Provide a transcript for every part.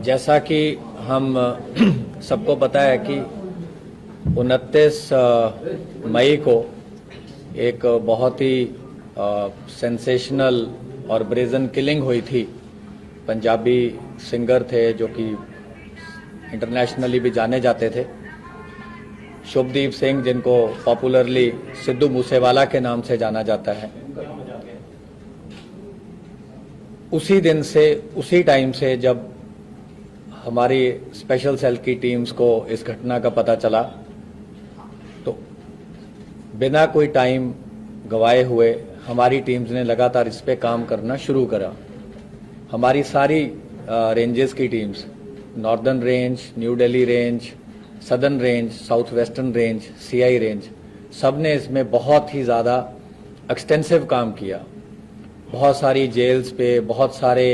जैसा कि हम सबको पता है कि 29 मई को एक बहुत ही सेंसेशनल और ब्रेजन किलिंग हुई थी। पंजाबी सिंगर थे जो कि इंटरनेशनली भी जाने जाते थे, शुभदीप सिंह, जिनको पॉपुलरली सिद्धू मूसेवाला के नाम से जाना जाता है। उसी दिन से, उसी टाइम से जब हमारी स्पेशल सेल की टीम्स को इस घटना का पता चला, तो बिना कोई टाइम गवाए हुए हमारी टीम्स ने लगातार इस पे काम करना शुरू करा। हमारी सारी रेंजेस की teams, northern range, new Delhi range, southern range, south western range, CI range, सब ने इसमें बहुत ही ज़्यादा एक्सटेंसिव काम किया। बहुत सारी जेल्स पे, बहुत सारे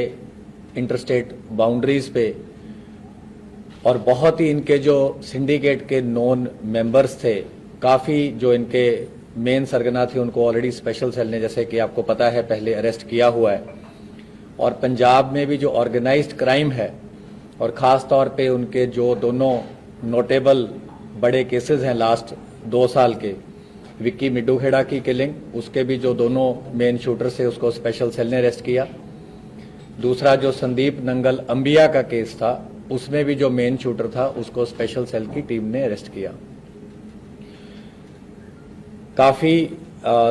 इंटरस्टेट बाउंड्रीज पे, और बहुत ही इनके जो सिंडिकेट के नॉन मेंबर्स थे, काफ़ी जो इनके मेन सरगना थे, उनको ऑलरेडी स्पेशल सेल ने, जैसे कि आपको पता है, पहले अरेस्ट किया हुआ है। और पंजाब में भी जो ऑर्गेनाइज्ड क्राइम है, और ख़ास तौर पे उनके जो दोनों नोटेबल बड़े केसेस हैं लास्ट 2 साल के, विक्की मिड्डूखेड़ा की किलिंग, उसके भी जो दोनों मेन शूटर्स थे उसको स्पेशल सेल ने अरेस्ट किया। दूसरा जो संदीप नंगल अंबिया का केस था, उसमें भी जो मेन शूटर था उसको स्पेशल सेल की टीम ने अरेस्ट किया। काफ़ी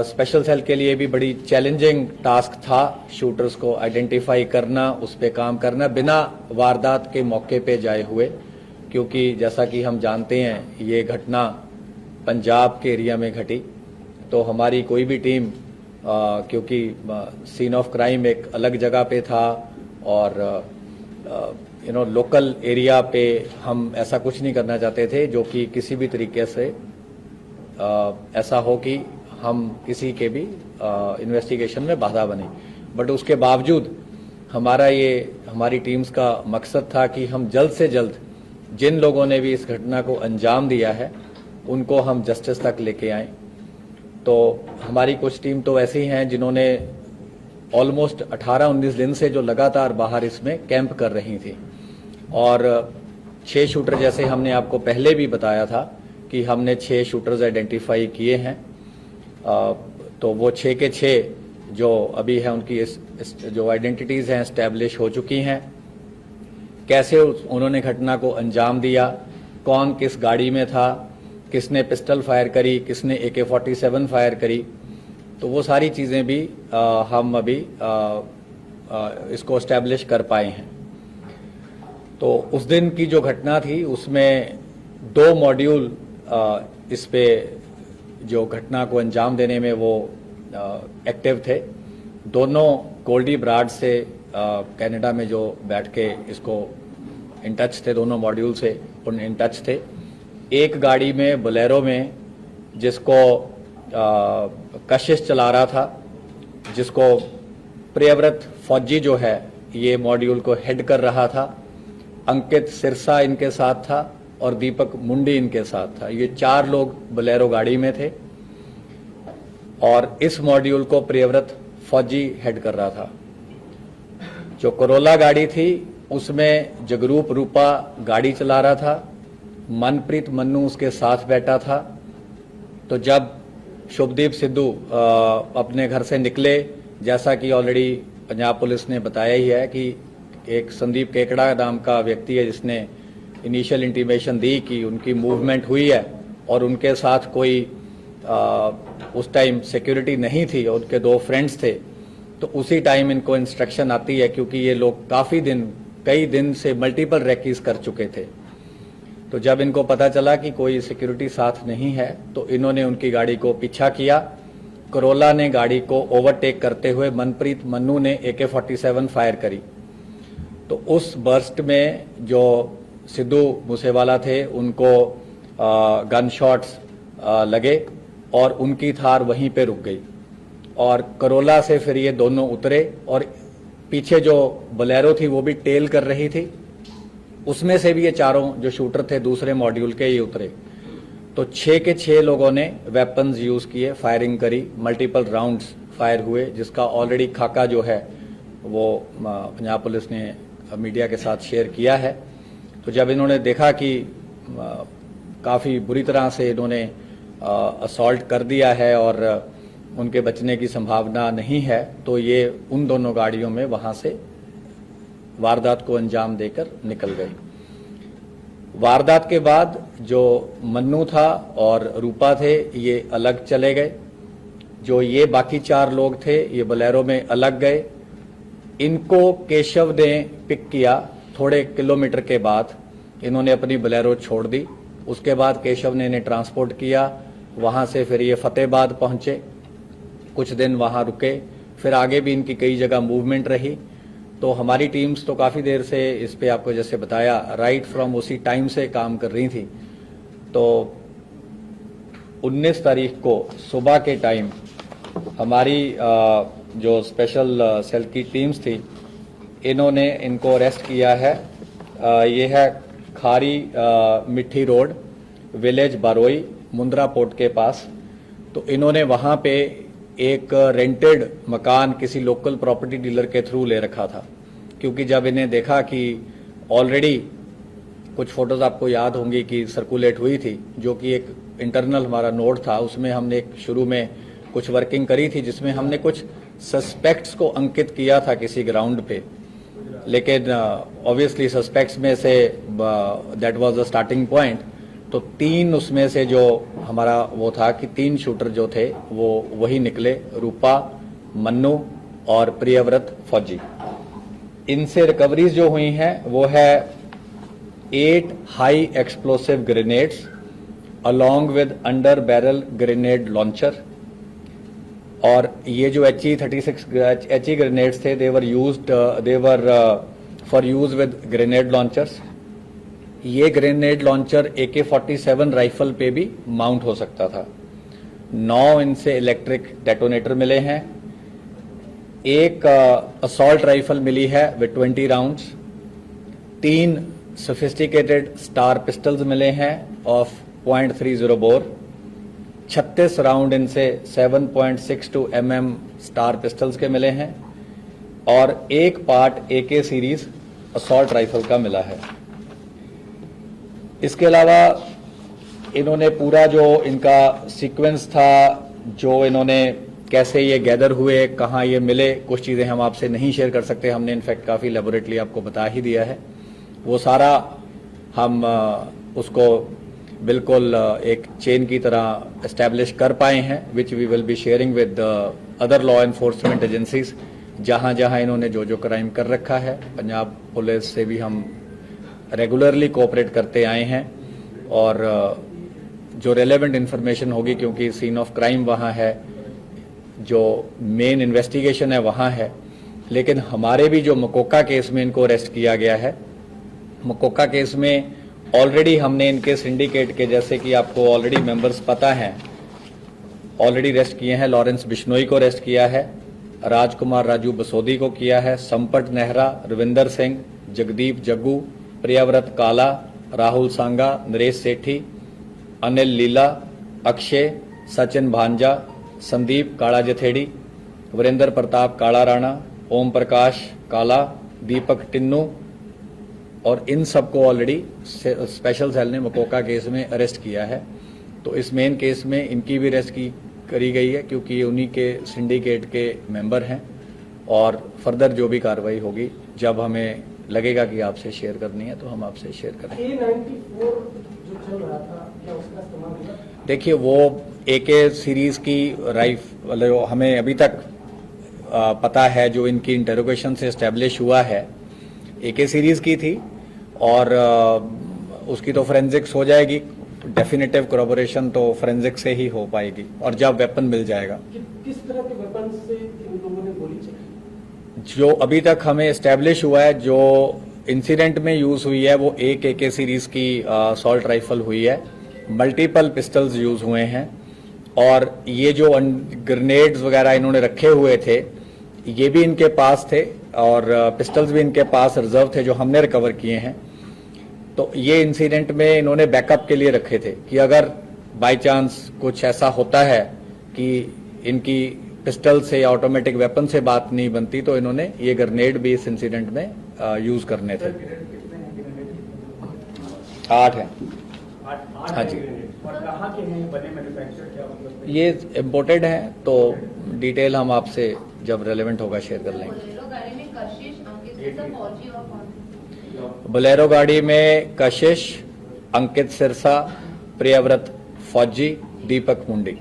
स्पेशल सेल के लिए भी बड़ी चैलेंजिंग टास्क था शूटर्स को आइडेंटिफाई करना, उस पर काम करना बिना वारदात के मौके पे जाए हुए, क्योंकि जैसा कि हम जानते हैं ये घटना पंजाब के एरिया में घटी। तो हमारी कोई भी टीम, क्योंकि सीन ऑफ क्राइम एक अलग जगह पे था और लोकल एरिया पे हम ऐसा कुछ नहीं करना चाहते थे जो कि किसी भी तरीके से ऐसा हो कि हम किसी के भी इन्वेस्टिगेशन में बाधा बने। बट उसके बावजूद हमारी टीम्स का मकसद था कि हम जल्द से जल्द जिन लोगों ने भी इस घटना को अंजाम दिया है उनको हम जस्टिस तक लेके आएं। तो हमारी कुछ टीम तो ऐसी हैं जिन्होंने ऑलमोस्ट 18-19 दिन से जो लगातार बाहर इसमें कैंप कर रही थी, और 6 शूटर, जैसे हमने आपको पहले भी बताया था कि हमने 6 शूटर्स आइडेंटिफाई किए हैं। तो वो 6 के 6 जो अभी है उनकी जो आइडेंटिटीज़ हैं एस्टैब्लिश हो चुकी हैं। कैसे उन्होंने घटना को अंजाम दिया, कौन किस गाड़ी में था, किसने पिस्टल फायर करी, किसने AK-47 फायर करी, तो वो सारी चीज़ें भी हम अभी इसको एस्टैब्लिश कर पाए हैं। तो उस दिन की जो घटना थी उसमें 2 मॉड्यूल इस पे जो घटना को अंजाम देने में वो एक्टिव थे। दोनों गोल्डी ब्राड से कनाडा में जो बैठ के इसको इन टच थे, दोनों मॉड्यूल से इन टच थे। एक गाड़ी में बोलेरो में जिसको कशिश चला रहा था, जिसको प्रियव्रत फौजी जो है ये मॉड्यूल को हेड कर रहा था, अंकित सिरसा इनके साथ था और दीपक मुंडी इनके साथ था। ये 4 लोग बोलेरो गाड़ी में थे और इस मॉड्यूल को प्रियव्रत फौजी हेड कर रहा था। जो कोरोला गाड़ी थी उसमें जगरूप रूपा गाड़ी चला रहा था, मनप्रीत मन्नू उसके साथ बैठा था। तो जब शुभदीप सिद्धू अपने घर से निकले, जैसा कि ऑलरेडी पंजाब पुलिस ने बताया ही है कि एक संदीप केकड़ा नाम का व्यक्ति है जिसने इनिशियल इंटीमेशन दी कि उनकी मूवमेंट हुई है और उनके साथ कोई उस टाइम सिक्योरिटी नहीं थी और उनके 2 फ्रेंड्स थे। तो उसी टाइम इनको इंस्ट्रक्शन आती है, क्योंकि ये लोग कई दिन से मल्टीपल रेकीज कर चुके थे। तो जब इनको पता चला कि कोई सिक्योरिटी साथ नहीं है तो इन्होंने उनकी गाड़ी को पीछा किया। कोरोला ने गाड़ी को ओवरटेक करते हुए मनप्रीत मन्नू ने AK-47 फायर करी। तो उस बर्स्ट में जो सिद्धू मूसेवाला थे उनको गन शॉट्स लगे और उनकी थार वहीं पे रुक गई। और कोरोला से फिर ये दोनों उतरे और पीछे जो बोलेरो थी वो भी टेल कर रही थी, उसमें से भी ये 4 जो शूटर थे दूसरे मॉड्यूल के, ये उतरे। तो 6 के 6 लोगों ने वेपन्स यूज किए, फायरिंग करी, मल्टीपल राउंड्स फायर हुए, जिसका ऑलरेडी खाका जो है वो पंजाब पुलिस ने मीडिया के साथ शेयर किया है। तो जब इन्होंने देखा कि काफ़ी बुरी तरह से इन्होंने असॉल्ट कर दिया है और उनके बचने की संभावना नहीं है, तो ये उन दोनों गाड़ियों में वहाँ से वारदात को अंजाम देकर निकल गई। वारदात के बाद जो मन्नू था और रूपा थे ये अलग चले गए। जो ये बाकी 4 लोग थे ये बोलेरो में अलग गए। इनको केशव ने पिक किया। थोड़े किलोमीटर के बाद इन्होंने अपनी बोलेरो छोड़ दी। उसके बाद केशव ने इन्हें ट्रांसपोर्ट किया। वहाँ से फिर ये फतेहाबाद पहुँचे, कुछ दिन वहाँ रुके, फिर आगे भी इनकी कई जगह मूवमेंट रही। तो हमारी टीम्स तो काफ़ी देर से इस पे आपको जैसे बताया राइट फ्रॉम उसी टाइम से काम कर रही थी। तो 19 तारीख को सुबह के टाइम हमारी जो स्पेशल सेल की टीम्स थी इन्होंने इनको अरेस्ट किया है। ये है खारी मिट्टी रोड, विलेज बारोई, मुंद्रा पोर्ट के पास। तो इन्होंने वहाँ पे एक रेंटेड मकान किसी लोकल प्रॉपर्टी डीलर के थ्रू ले रखा था, क्योंकि जब इन्हें देखा कि ऑलरेडी कुछ फोटोज आपको याद होंगी कि सर्कुलेट हुई थी, जो कि एक इंटरनल हमारा नोट था, उसमें हमने एक शुरू में कुछ वर्किंग करी थी जिसमें हमने कुछ सस्पेक्ट्स को अंकित किया था किसी ग्राउंड पे। लेकिन ऑब्वियसली सस्पेक्ट्स में say that was the starting point. तो 3 उसमें से जो हमारा वो था कि 3 शूटर जो थे वो वही निकले, रूपा, मन्नू और प्रियव्रत फौजी। इनसे रिकवरीज जो हुई हैं वो है 8 high explosive grenades along with under barrel grenade launcher. और ये जो HE ग्रेनेड्स थे they were for use with grenade launchers. ये ग्रेनेड लॉन्चर AK-47 राइफल पे भी माउंट हो सकता था। 9 इनसे इलेक्ट्रिक डेटोनेटर मिले हैं। एक असॉल्ट राइफल मिली है with 20 rounds. 3 sophisticated star pistols मिले हैं ऑफ .30 बोर। 36 राउंड इनसे 7.62 mm स्टार पिस्टल्स के मिले हैं और एक part AK series assault rifle का मिला है। इसके अलावा इन्होंने पूरा जो इनका सीक्वेंस था, जो इन्होंने कैसे ये गैदर हुए, कहाँ ये मिले, कुछ चीज़ें हम आपसे नहीं शेयर कर सकते। हमने इनफैक्ट काफ़ी लेबोरेटली आपको बता ही दिया है। वो सारा हम उसको बिल्कुल एक चेन की तरह एस्टैब्लिश कर पाए हैं, which we will be sharing with other law enforcement agencies जहाँ जहाँ इन्होंने जो जो क्राइम कर रखा है। पंजाब पुलिस से भी हम रेगुलरली कोऑपरेट करते आए हैं और जो रेलेवेंट इन्फॉर्मेशन होगी, क्योंकि सीन ऑफ क्राइम वहाँ है, जो मेन इन्वेस्टिगेशन है वहाँ है। लेकिन हमारे भी जो मकोका केस में इनको अरेस्ट किया गया है, मकोका केस में ऑलरेडी हमने इनके सिंडिकेट के, जैसे कि आपको ऑलरेडी मेंबर्स पता हैं, ऑलरेडी अरेस्ट किए हैं। लॉरेंस बिश्नोई को अरेस्ट किया है, राजकुमार राजू बसोदी को किया है, संपट नेहरा, रविंदर सिंह, जगदीप जग्गू, प्रियव्रत काला, राहुल सांगा, नरेश सेठी, अनिल लीला, अक्षय, सचिन भांजा, संदीप काला जथेड़ी, वीरेंद्र प्रताप काला राणा, ओम प्रकाश काला, दीपक टिन्नू, और इन सबको ऑलरेडी स्पेशल सेल ने मकोका केस में अरेस्ट किया है। तो इस मेन केस में इनकी भी अरेस्ट करी गई है, क्योंकि ये उन्हीं के सिंडिकेट के मेंबर हैं। और फर्दर जो भी कार्रवाई होगी, जब हमें लगेगा कि आपसे शेयर करनी है तो हम आपसे शेयर करेंगे। A94 जो चल रहा था, क्या उसका इस्तेमाल हुआ? देखिए, वो AK सीरीज की राइफल हमें अभी तक पता है, जो इनकी इंटेरोगेशन से एस्टेब्लिश हुआ है, AK सीरीज की थी। और उसकी तो फोरेंसिक्स हो जाएगी, डेफिनेटिव कोरबोरेशन तो फोरेंसिक से ही हो पाएगी, और जब वेपन मिल जाएगा। किस तरह के वेपन से इन लोगों ने गोली चलाई? जो अभी तक हमें एस्टेब्लिश हुआ है, जो इंसिडेंट में यूज हुई है, वो एक AK सीरीज की असॉल्ट राइफल हुई है। मल्टीपल पिस्टल्स यूज हुए हैं, और ये जो ग्रेनेड्स वगैरह इन्होंने रखे हुए थे, ये भी इनके पास थे, और पिस्टल्स भी इनके पास रिजर्व थे जो हमने रिकवर किए हैं। तो ये इंसिडेंट में इन्होंने बैकअप के लिए रखे थे कि अगर बाय चांस कुछ ऐसा होता है कि इनकी पिस्टल से या ऑटोमेटिक वेपन से बात नहीं बनती, तो इन्होंने ये ग्रेनेड भी इस इंसिडेंट में यूज करने थे। 8 हैं। हाँ जी, और कहाँ के हैं बने मैन्युफैक्चर, क्या मतलब? ये इम्पोर्टेड हैं, तो डिटेल हम आपसे जब रेलेवेंट होगा शेयर कर लेंगे। बोलेरो गाड़ी में कशिश, अंकित सिरसा, फौजी और कौन? बोलेरो गाड़ी में कशिश, अंकित सिरसा, प्रियव्रत फौजी, दीपक मुंडी।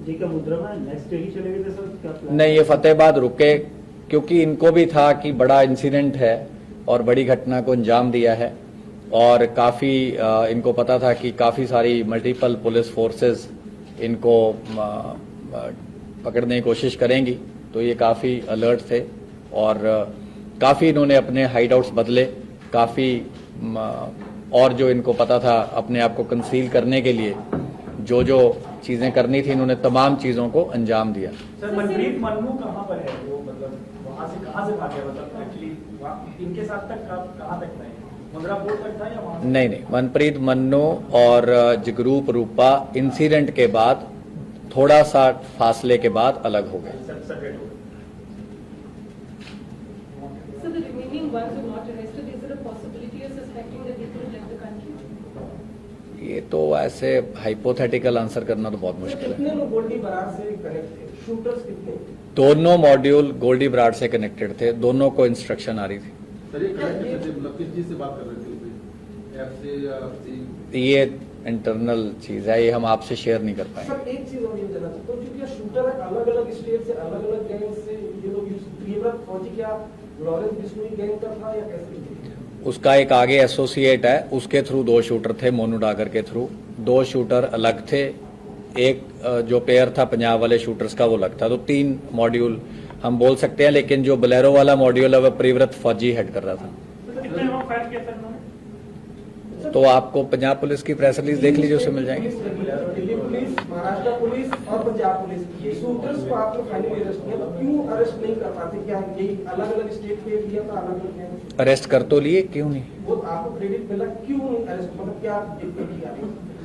जी का मुद्रा में नेक्स्ट डे ही चले गए थे सर, क्या प्लान? नहीं, ये फतेहाबाद रुके, क्योंकि इनको भी था कि बड़ा इंसिडेंट है और बड़ी घटना को अंजाम दिया है, और काफ़ी इनको पता था कि काफ़ी सारी मल्टीपल पुलिस फोर्सेस इनको पकड़ने की कोशिश करेंगी, तो ये काफ़ी अलर्ट थे और काफ़ी इन्होंने अपने हाइड आउट्स बदले, काफ़ी और जो इनको पता था अपने आप को कंसील करने के लिए जो जो चीज़ें करनी थी, इन्होंने तमाम चीज़ों को अंजाम दिया। सर मनप्रीत मन्नू कहाँ पर है वो, मतलब वहाँ से कहाँ से भागे, मतलब एक्चुअली इनके साथ तक कहाँ तक रहे, मुंद्रा पोर्ट तक था या वहाँ? नहीं, मनप्रीत मन्नू और जगरूप रूपा इंसिडेंट के बाद थोड़ा सा फासले के बाद अलग हो गए। सेपरेट हो गए। So the remaining ones who not arrested, is there a possibility of suspecting that they could have left the country? ये तो ऐसे हाइपोथेटिकल आंसर करना तो बहुत मुश्किल है। कितने लोग गोल्डी बरार से कनेक्ट थे, शूटर्स कितने? दोनों मॉड्यूल गोल्डी ब्राड से कनेक्टेड थे, दोनों को इंस्ट्रक्शन आ रही थी। सर ये कनेक्ट थे, मतलब किस चीज से बात कर रहे थे उसमें, ऐप से या सी? ये इंटरनल चीज है, ये हम आपसे शेयर नहीं कर पाएंगे। सर एक चीज और ये जानना चाहता हूँ, क्योंकि शूटर अलग अलग स्टेट से अलग अलग गैंग से ये लोग प्रियव्रत फौजी क्या लॉरेंस बिश्नोई गैंग का था या कैसे? उसका एक आगे एसोसिएट है, उसके थ्रू 2 शूटर थे, मोनू डागर के थ्रू 2 शूटर अलग थे, एक जो पेयर था पंजाब वाले शूटर्स का वो अलग था, तो 3 मॉड्यूल हम बोल सकते हैं, लेकिन जो बोलेरो वाला मॉड्यूल है वह प्रियव्रत फौजी हेड कर रहा था। कितने लोग फायर किया सर उन्होंने? तो आपको पंजाब पुलिस की प्रेस रिलीज देख लीजिए, उससे मिल जाएंगे। दिल्ली पुलिस, महाराष्ट्र पुलिस और पंजाब पुलिस, ये शूटर्स को आपने फाइनली अरेस्ट किया, तो क्यों अरेस्ट नहीं कर पाते? क्या यही अलग अलग स्टेट पे लिया था, अलग अलग अरेस्ट कर तो लिए, क्यों नहीं? वो आपको क्रेडिट मिला, क्यों अरेस्ट, मतलब क्या दिक्कत किया?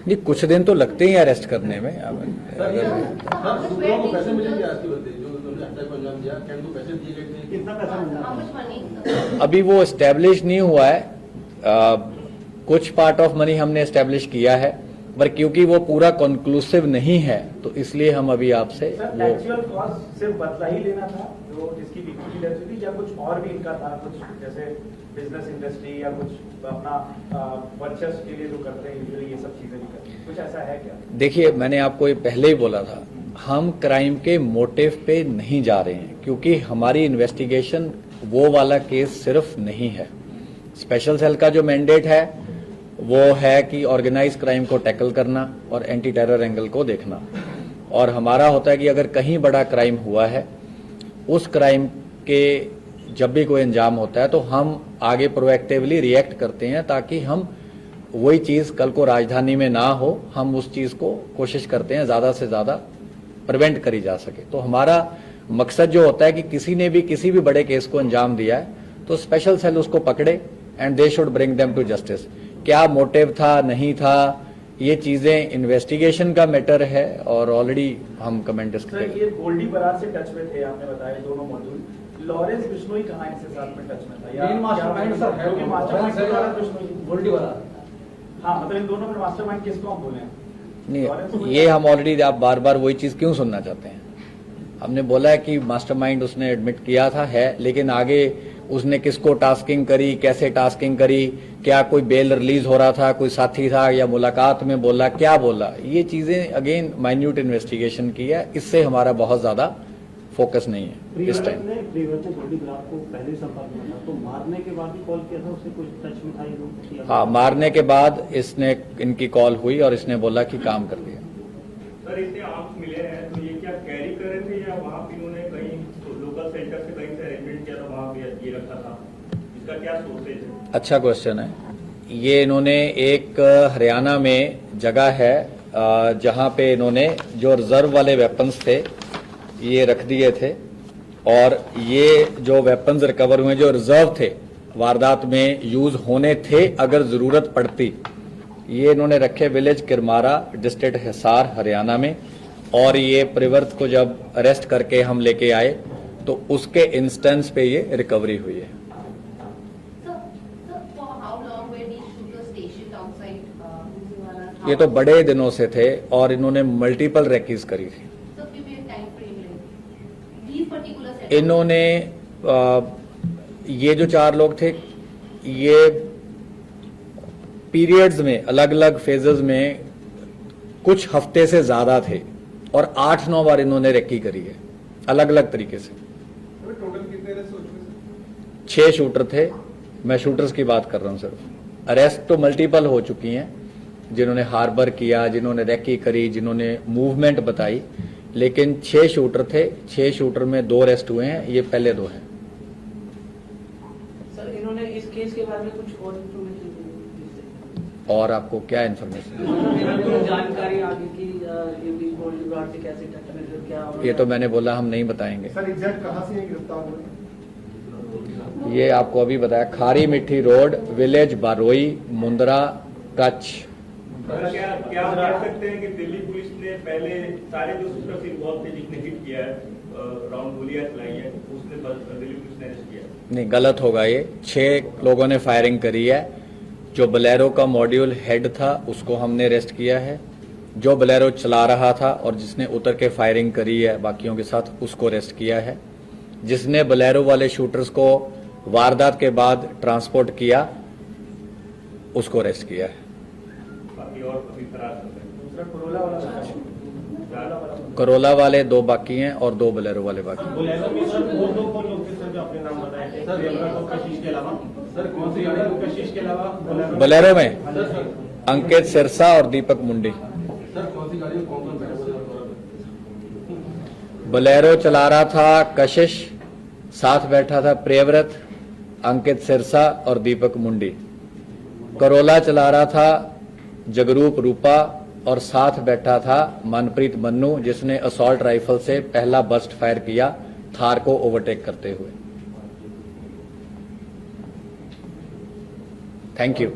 नहीं, कुछ दिन तो लगते ही अरेस्ट करने में। सर ये दूसरों को पैसे मिले क्या आपकी बताइए, जो उन्होंने हत्या को अंजाम दिया, क्या उनको पैसे दिए गए थे? कितना पैसा मिला? How much money? अभी वो एस्टेब्लिश नहीं हुआ है, कुछ पार्ट ऑफ मनी हमने एस्टेब्लिश किया है, पर क्योंकि वो पूरा कंक्लूसिव नहीं है, तो इसलिए हम अभी आपसे सर वो एक्चुअल कॉस्ट सिर्फ बदला ही लेना था जो जिसकी बिक्री डेथ हुई थी, या कुछ और भी इनका था, कुछ जैसे बिजनेस इंडस्ट्री या कुछ अपना वर्चस्व के लिए जो करते हैं यूजुअली ये सब चीजें भी करते हैं, कुछ ऐसा है क्या? देखिए, मैंने आपको ये पहले ही बोला था, हम क्राइम के मोटिव पे नहीं जा रहे हैं, क्योंकि हमारी इन्वेस्टिगेशन वो वाला केस सिर्फ नहीं है। स्पेशल सेल का जो मैंडेट है वो है कि ऑर्गेनाइज क्राइम को टैकल करना और एंटी टेरर एंगल को देखना, और हमारा होता है कि अगर कहीं बड़ा क्राइम हुआ है, उस क्राइम के जब भी कोई अंजाम होता है तो हम आगे प्रोएक्टिवली रिएक्ट करते हैं, ताकि हम वही चीज़ कल को राजधानी में ना हो, हम उस चीज़ को कोशिश करते हैं ज़्यादा से ज़्यादा प्रिवेंट करी जा सके। तो हमारा मकसद जो होता है कि किसी ने भी किसी भी बड़े केस को अंजाम दिया है तो स्पेशल सेल उसको पकड़े and they should bring them to justice. क्या मोटिव था, नहीं था, ये चीजें इन्वेस्टिगेशन का मैटर है, और ऑलरेडी हम कमेंट सर ये गोल्डी बरार से टच में थे, आपने बताया दोनों मॉड्यूल, लॉरेंस बिश्नोई कहाँ इनसे साथ में टच में था? या मास्टरमाइंड सर है, क्योंकि मास्टरमाइंड लॉरेंस बिश्नोई गोल्डी बरार। हाँ, मतलब इन दोनों में मास्टरमाइंड किसको हम बोले? नहीं, ये हम ऑलरेडी, आप बार बार वही चीज क्यों सुनना चाहते हैं? हमने बोला है कि मास्टरमाइंड उसने एडमिट किया था, है, लेकिन आगे उसने किसको टास्किंग करी, कैसे टास्किंग करी, क्या कोई बेल रिलीज हो रहा था, कोई साथी था, या मुलाकात में बोला, क्या बोला, ये चीजें अगेन माइन्यूट इन्वेस्टिगेशन की है, इससे हमारा बहुत ज्यादा फोकस नहीं है इस टाइम। प्रियव्रत ने गोल्डी बरार को पहले संपर्क में था, तो मारने के बाद भी कॉल किया था, उससे कुछ टच में था ये लोग? हाँ, मारने के बाद इसने इनकी कॉल हुई और इसने बोला कि काम कर दिया। सर इतने आर्म्स मिले हैं, तो ये क्या कैरी कर रहे थे या वहाँ पे इन्होंने कहीं लोकल सेंटर से कहीं से अरेंजमेंट किया था, वहाँ पे ये रखा था, इसका क्या सोर्सेज है? अच्छा क्वेश्चन है। ये इन्होंने एक हरियाणा में जगह है जहाँ पे इन्होंने जो रिजर्व वाले वेपन्स थे ये रख दिए थे, और ये जो वेपन्स रिकवर हुए जो रिजर्व थे, वारदात में यूज होने थे अगर जरूरत पड़ती, ये इन्होंने रखे विलेज किरमारा, डिस्ट्रिक्ट हिसार, हरियाणा में, और ये प्रिवर्त को जब अरेस्ट करके हम लेके आए तो उसके इंस्टेंस पे ये रिकवरी हुई है। Sir, for how long were these shooters stationed outside Muzziwala's house? ये तो बड़े दिनों से थे और इन्होंने मल्टीपल रैकीज करी थी। Sir, give me a time frame like these particular setups. इन्होंने ये जो 4 लोग थे ये पीरियड्स में अलग अलग फेजेस में कुछ हफ्ते से ज्यादा थे और 8-9 बार इन्होंने रेकी करी है अलग अलग तरीके से। टोटल कितने अरेस्ट हो चुके हैं? 6 शूटर थे, मैं शूटर्स की बात कर रहा हूं सिर्फ। अरेस्ट तो मल्टीपल हो चुकी हैं, जिन्होंने हार्बर किया, जिन्होंने रेकी करी, जिन्होंने मूवमेंट बताई, लेकिन 6 शूटर थे। 6 शूटर में 2 अरेस्ट हुए हैं, ये पहले 2 हैं। सर इन्होंने इस केस के बारे में कुछ और इन्फॉर्मेशन और आपको क्या इन्फॉर्मेशन? जानकारी आगे की ये भी गोल्ड गार्ड से कैसे टच में फिर क्या ये तो मैंने बोला हम नहीं बताएंगे। सर एग्जैक्ट कहाँ से ये गिरफ्तार हुए? ये आपको अभी बताया, खारी मिट्टी रोड, विलेज बारोई, मुंद्रा, कच्छ। क्या आप कह सकते हैं कि दिल्ली पुलिस ने पहले सारे जो शूटर्स इन्वॉल्व थे जिसने हिट किया है, राउंड गोलियां चलाई है, उसने दिल्ली पुलिस ने अरेस्ट किया? नहीं, गलत होगा ये। 6 लोगों ने फायरिंग करी है। जो बोलेरो का मॉड्यूल हेड था उसको हमने अरेस्ट किया है, जो बोलेरो चला रहा था और जिसने उतर के फायरिंग करी है बाकियों के साथ उसको अरेस्ट किया है, जिसने बोलेरो वाले शूटर्स को वारदात के बाद ट्रांसपोर्ट किया उसको अरेस्ट किया है। बाकी और अभी फरार कर रहे हैं। दूसरा कोरोला वाला करोला वाले 2 बाकी हैं और 2 बोलेरो वाले बाकी हैं। बोलेरो में सर वो 2 कौन लोग थे सर जो अपने नाम बताए थे? सर, प्रियंका और कशिश के अलावा सर कौन सी गाड़ी? कशिश के अलावा बोलेरो में सर अंकित सिरसा और दीपक मुंडी। सर कौन सी गाड़ी में कौन कौन बैठा हुआ था? बोलेरो चला रहा था कशिश, साथ बैठा था प्रियव्रत, अंकित सिरसा और दीपक मुंडी। करोला चला रहा था जगरूप रूपा और साथ बैठा था मनप्रीत मन्नू, जिसने असॉल्ट राइफल से पहला बर्स्ट फायर किया थार को ओवरटेक करते हुए। Thank you.